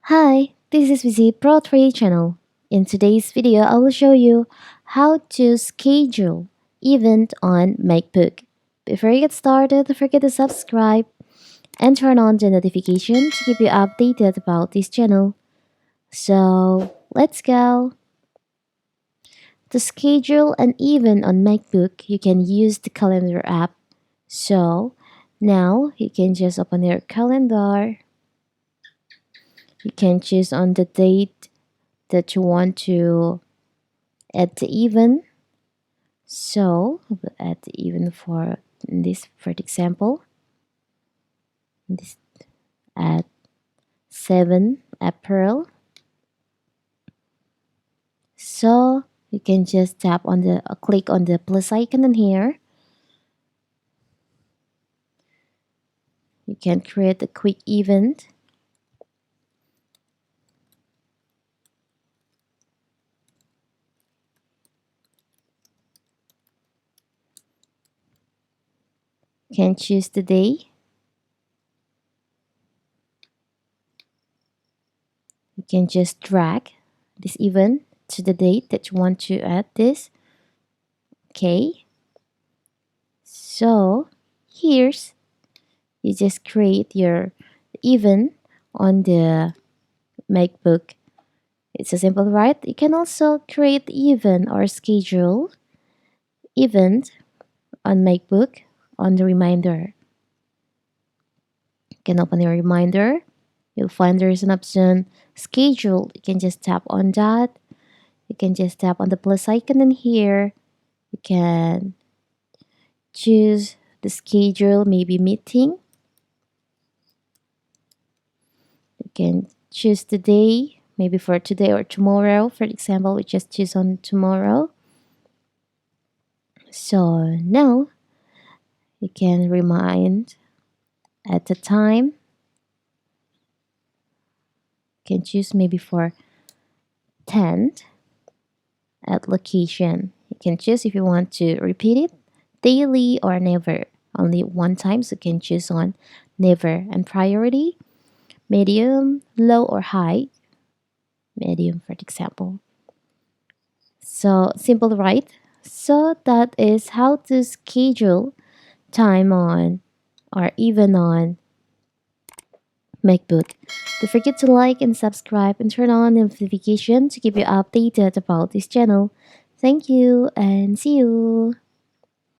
Hi, this is Vizi Pro 3 channel. In today's video, I will show you how to schedule event on Macbook. Before you get started, don't forget to subscribe and turn on the notification to keep you updated about this channel. So, let's go. To schedule an event on Macbook, you can use the calendar app. So, now you can just open your calendar. You can choose on the date that you want to add the event. So we'll add the event for this, for example, this at 7 April. So you can just tap on the click on the plus icon in here. You can create a quick event. You can choose the day. You can just drag this event to the date that you want to add this. Okay. So here's you just create your event on the Macbook. It's a simple, right? You can also create event or schedule event on Macbook on the reminder. You can open your reminder. You'll find there is an option schedule. You can just tap on that. You can just tap on the plus icon in here. You can choose the schedule, maybe meeting. You can choose the day, maybe for today or tomorrow. For example, we just choose on tomorrow. So now you can remind at the time. You can choose maybe for 10th at location. You can choose if you want to repeat it daily or never. Only one time, so you can choose on never. And priority, medium, low or high. Medium, for example. So simple, right? So that is how to schedule time on or even on Macbook. Don't forget to like and subscribe and turn on notification to keep you updated about this channel. Thank you and see you.